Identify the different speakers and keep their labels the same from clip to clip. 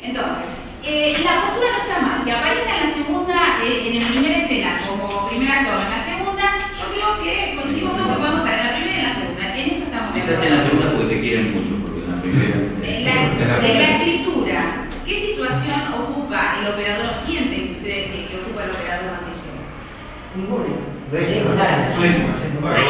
Speaker 1: Entonces, la postura no está mal. Que aparezca en la segunda, en el primer escena, como primer actor, en la segunda, yo creo que coincidimos todos que podemos estar en la primera y en la segunda. En eso estamos de acuerdo.
Speaker 2: Estás en la segunda porque te quieren mucho, porque en la primera.
Speaker 1: En la escritura, ¿qué situación ocupa el operador o siente que ocupa el operador martillero?
Speaker 3: Exacto.
Speaker 1: Ahí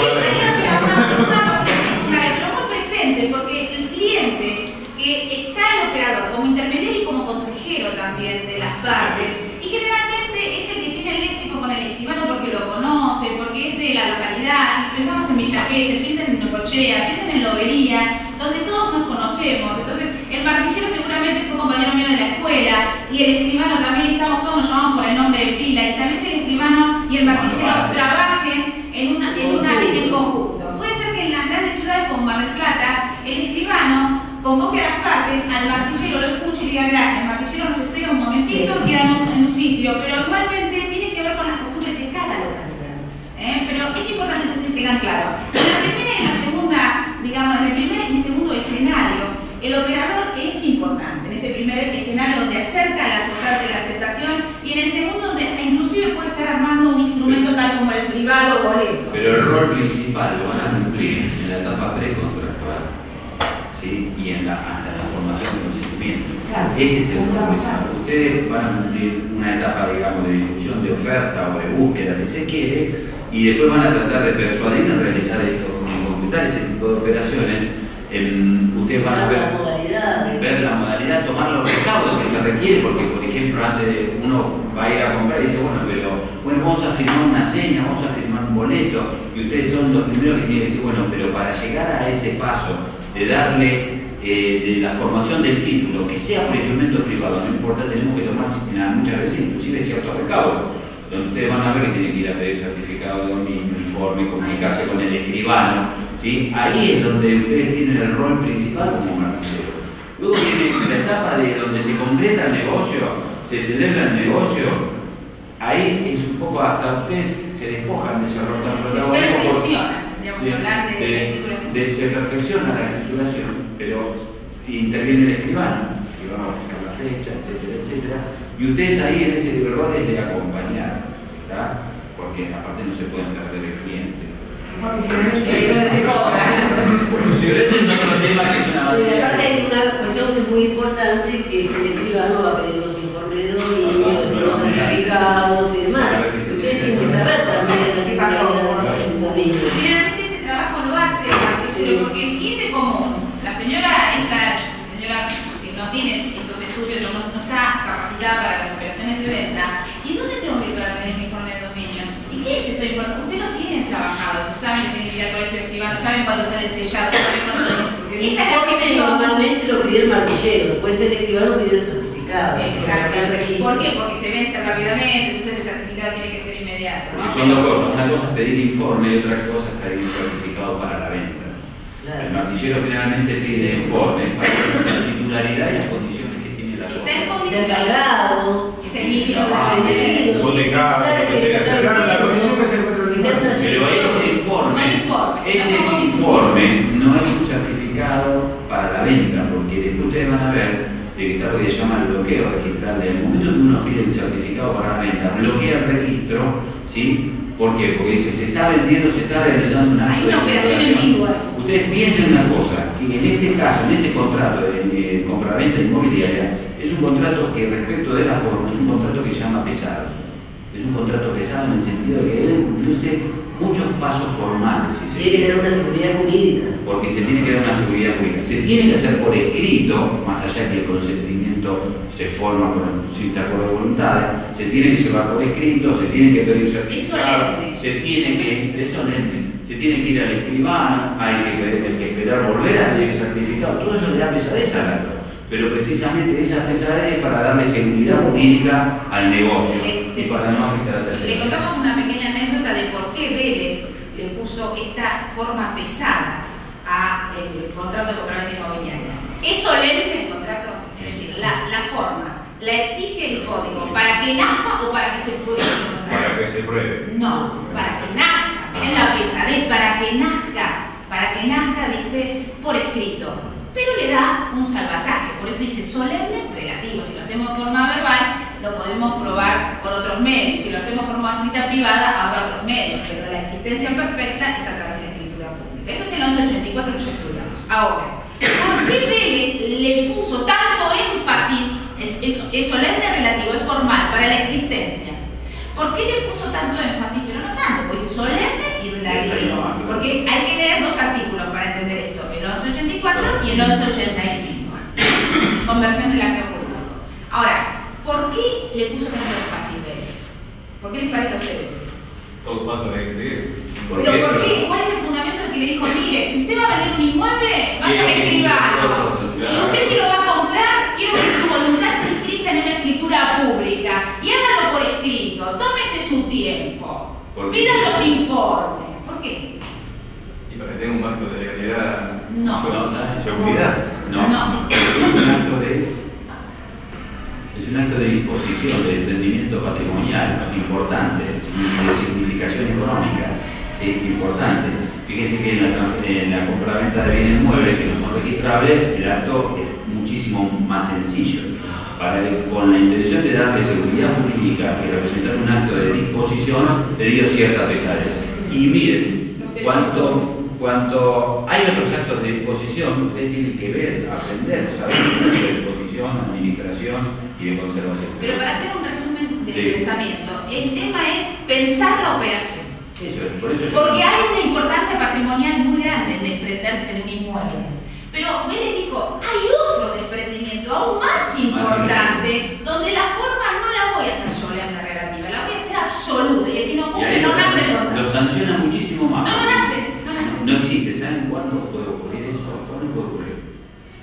Speaker 1: una posición secundaria, pero muy presente, porque el cliente que está el operador como intermediario y como consejero también de las partes, y generalmente es el que tiene el léxico con el escribano porque lo conoce, porque es de la localidad. Si pensamos en Villa Gesell, piensen en Necochea, piensen en Lobería, donde todos nos conocemos. Entonces, el martillero seguramente fue compañero mío de la escuela, y el escribano también, estamos todos, nos llamamos por el nombre de pila, y tal vez el escribano y el martillero trabajen en conjunto. Puede ser que en las grandes ciudades como Mar del Plata, el escribano convoque a las partes, al martillero lo escuche y diga gracias, martillero nos espera un momentito, quedamos en un sitio, pero igualmente tiene que ver con las costumbres de cada localidad. Pero es importante que ustedes tengan claro. En la primera y en la segunda, digamos, en el primer y segundo escenario, el operador es importante. En ese primer escenario donde acerca las ofertas y la aceptación, y en el segundo donde inclusive puede estar armando un instrumento tal como el privado boleto.
Speaker 2: Pero el rol principal lo van a cumplir en la etapa precontractual, ¿sí? Y hasta la formación de consentimiento.
Speaker 3: Claro.
Speaker 2: Ese es el rol principal. Ustedes van a cumplir una etapa, digamos, de difusión de oferta o de búsqueda, si se quiere, y después van a tratar de persuadir a realizar esto, en concretar ese tipo de operaciones. Ustedes van a ver la modalidad, tomar los recaudos que se requiere, porque por ejemplo antes uno va a ir a comprar y dice, bueno, vamos a firmar una seña, vamos a firmar un boleto, y ustedes son los primeros que tienen que decir, bueno, pero para llegar a ese paso de darle de la formación del título, que sea por instrumento privado, no importa, tenemos que tomar muchas veces inclusive ciertos recaudos, donde ustedes van a ver que tienen que ir a pedir certificado de dominio, informe, comunicarse con el escribano, ¿sí? Ahí es donde ustedes tienen el rol principal como martillero. Luego viene la etapa de donde se concreta el negocio, se celebra el negocio. Ahí es un poco hasta ustedes se despojan de ese rol tan protagónico. Se perfecciona la escrituración, pero interviene el escribano, que va a fijar la fecha, etcétera, etcétera. Y ustedes ahí en ese rol es de acompañar, ¿verdad? Porque aparte no se pueden perder el cliente. Pero este es otro tema que es una
Speaker 4: materia. Aparte hay una cuestión muy importante, que el escribano va a pedir los informes de dominio, los certificados y demás. Ustedes tienen que saber también qué pasa con el dominio.
Speaker 1: Generalmente ese trabajo lo hace el martillero, porque el cliente común, la señora que no tiene estos estudios o no está capacitada para las operaciones de venta, ¿y dónde tengo que traer mi informe de dominio? ¿Y qué es eso de informe? Ustedes lo tienen trabajado, eso saben que tienen que ir al colegio de escribano, saben cuándo sale el sellado, saben cuándo. Esa es la cuestión.
Speaker 4: Normalmente lo pide el martillero, después el escribano pide el certificado.
Speaker 1: Exacto. ¿Por qué? Porque se vence rápidamente, entonces el certificado tiene que ser inmediato, ¿no?
Speaker 2: Son dos cosas, una cosa es pedir informe y otra cosa es pedir certificado para la venta. Claro. El martillero generalmente pide informes para la titularidad y las condiciones que tiene la
Speaker 1: cosa.
Speaker 2: Si está en
Speaker 1: condiciones,
Speaker 4: si está en
Speaker 1: hipotecado,
Speaker 2: pero ese informe no es un certificado para la venta, porque después ustedes van a ver que está lo que se llama el bloqueo registral. En el momento que uno pide el certificado para la venta, bloquea el registro, ¿sí? ¿Por qué? Porque dice, se está vendiendo, se está realizando una acto de operación. Ustedes piensen una cosa, que en este caso, en este contrato de compraventa inmobiliaria, es un contrato que respecto de la forma, es un contrato que se llama pesado. Es un contrato pesado en el sentido de que debe cumplirse muchos pasos formales.
Speaker 4: Tiene que tener una seguridad jurídica.
Speaker 2: Porque se tiene que dar una seguridad jurídica. Se tiene que hacer por escrito, más allá que el consentimiento se forma con cierta acuerdo de voluntades, se tiene que llevar por escrito, se tiene que pedir certificado, se tiene que ir al escribano, hay que esperar volver a pedir certificado, todo eso le da pesadez al acto. Pero precisamente esa pesadez es para darle seguridad jurídica al negocio y para no afectar a terceros.
Speaker 1: Le contamos una pequeña anécdota de por qué Vélez le puso esta forma pesada al contrato de compraventa inmobiliaria. ¿Es solemne el contrato? Es decir, la forma, ¿la exige el código para que nazca o para que se pruebe?
Speaker 5: Para que se pruebe.
Speaker 1: No, para que nazca. Miren la pesadez, para que nazca dice por escrito, pero le da un salvataje. por eso dice solemne relativo. Si lo hacemos de forma verbal, lo podemos probar por otros medios. Si lo hacemos de forma escrita privada, habrá otros medios. Pero la existencia perfecta es a través de la escritura pública. Eso es el 1184 que ya estudiamos. Ahora, ¿por qué Vélez le puso tanto énfasis? Es solemne relativo, es formal, para la existencia. ¿Por qué le puso tanto énfasis? Pero no tanto, porque dice solemne y relativo. Porque hay que leer dos artículos para entender esto, el 1184 y el 1185. Conversión del acto jurídico. Ahora, ¿por qué le puso tanto énfasis Vélez? ¿Por qué les parece a ustedes?
Speaker 3: Todo paso hay que seguir.
Speaker 1: ¿Pero por qué? ¿Cuál es el fundamento que le dijo, mire, si usted va a vender un inmueble, vaya a escribirlo? Y usted si lo va a comprar, quiero que su voluntad esté escrita en una escritura pública. Y hágalo por escrito, tómese su tiempo, pida los informes. ¿Por qué?
Speaker 3: Y para que tenga un marco de legalidad.
Speaker 1: No.
Speaker 2: ¿Seguridad? No. Es un acto de disposición, de entendimiento patrimonial importante, de significación económica, ¿sí? Importante. Fíjense que en la compraventa de bienes muebles que no son registrables, el acto es muchísimo más sencillo. Con la intención de darle seguridad jurídica y representar un acto de disposición, le dio cierta pesadez. Y miren, cuanto hay otros actos de disposición, ustedes tienen que ver, aprender, saber de disposición, administración y de conservación.
Speaker 1: Pero para hacer un resumen del pensamiento, el tema es pensar la operación. Porque hay una importancia patrimonial muy grande en desprenderse de un inmueble. Pero Vélez dijo, hay otro desprendimiento aún más importante, donde la forma no la voy a hacer solemne relativa, la voy a hacer absoluta. Y el que no cumple no nace el otro.
Speaker 2: Lo sanciona muchísimo más.
Speaker 1: No nace.
Speaker 2: No existe. ¿Saben cuándo puede ocurrir eso? ¿Cuándo puede ocurrir?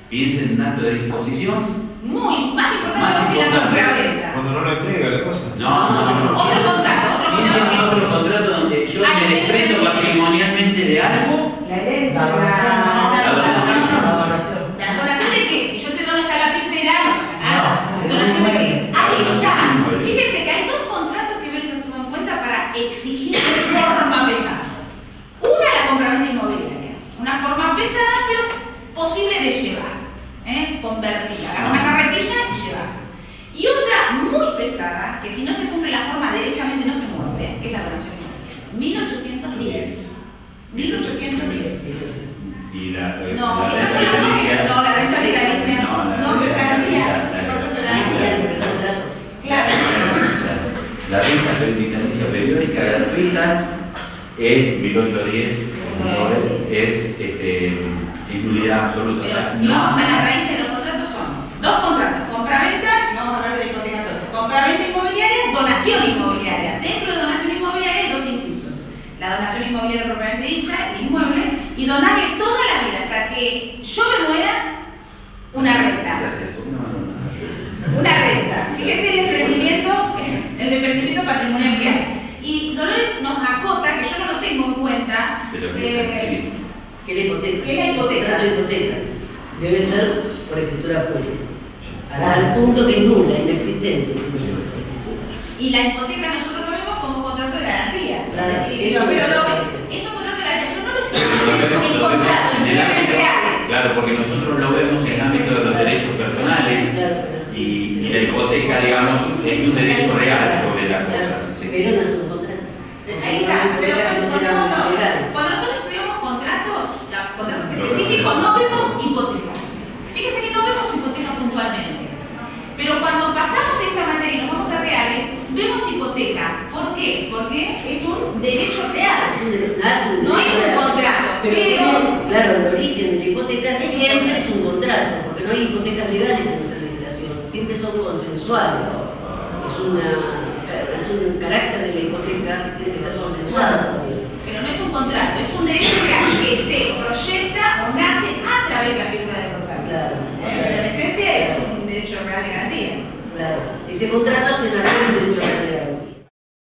Speaker 2: Piensen en un acto de disposición.
Speaker 1: Más importante que la compraventa.
Speaker 5: Cuando no lo entrega la cosa.
Speaker 2: No.
Speaker 1: Otro contrato.
Speaker 2: Piensen en otro contrato donde yo me desprendo patrimonialmente de algo.
Speaker 6: La herencia.
Speaker 1: ¿La donación de qué? Si yo te dono esta lapicera, no pasa nada. ¿Donación de qué? Ahí está. Fíjense que hay dos contratos que Vélez no tuvo en cuenta para exigir de forma pesada. Una, la compraventa inmobiliaria. Una forma pesada, pero posible de llevar. Convertida. Agarrar una carretilla y llevar. Y otra muy pesada, que si no se cumple la forma derechamente no se mueve, que es la donación inmobiliaria. 1810.
Speaker 2: Y la
Speaker 1: No, esa
Speaker 2: renta
Speaker 1: es
Speaker 2: vitalicia.
Speaker 1: no, la renta vitalicia. No,
Speaker 2: la
Speaker 1: garantía. Claro.
Speaker 2: La renta vitalicia periódica gratuita es 1810, es nulidad absoluta.
Speaker 1: Pero si vamos a las raíces de los contratos son dos contratos, compraventa, vamos a hablar de la hipoteca entonces, compraventa inmobiliaria, donación inmobiliaria. Dentro de donación inmobiliaria hay dos incisos. La donación inmobiliaria propiamente dicha, el inmueble, y donarle toda la vida hasta que yo me muera una renta. Una renta. Fíjese el desprendimiento patrimonial que hay. Y Dolores nos acota, que yo no lo tengo en cuenta,
Speaker 2: Pero que
Speaker 4: ¿Qué es la hipoteca?
Speaker 1: ¿Qué es la hipoteca?
Speaker 4: La hipoteca debe ser por escritura pública. Al punto que es nula, inexistente. Si no se hace por escritura.
Speaker 1: Y la hipoteca nosotros lo vemos como contrato de garantía.
Speaker 4: Claro,
Speaker 1: Definitiva,
Speaker 4: eso
Speaker 1: pero
Speaker 4: es
Speaker 1: es un contrato de garantía, pero no lo estamos haciendo en contrato, en bienes reales.
Speaker 2: Claro, porque nosotros lo vemos en el ámbito de los derechos personales y la hipoteca, digamos, es un derecho real sobre la cosa.
Speaker 4: Pero no es un contrato.
Speaker 1: Ahí está, pero cuando nosotros estudiamos contratos específicos, no vemos hipoteca. Fíjense que no vemos hipoteca puntualmente. Pero cuando pasamos de esta materia y nos vamos a reales, vemos hipoteca. ¿Por qué? Porque es un derecho real. No es un contrato. Pero
Speaker 4: claro, el origen de la hipoteca siempre es un contrato, porque no hay hipotecas legales en nuestra legislación, siempre son consensuales. Es un carácter de la hipoteca que tiene que ser consensuada.
Speaker 1: Pero no es un contrato, es un derecho real que se proyecta o nace a través de la figura del contrato.
Speaker 4: Claro.
Speaker 1: Pero en esencia es un derecho real de garantía.
Speaker 4: Claro. Ese contrato hace nacer un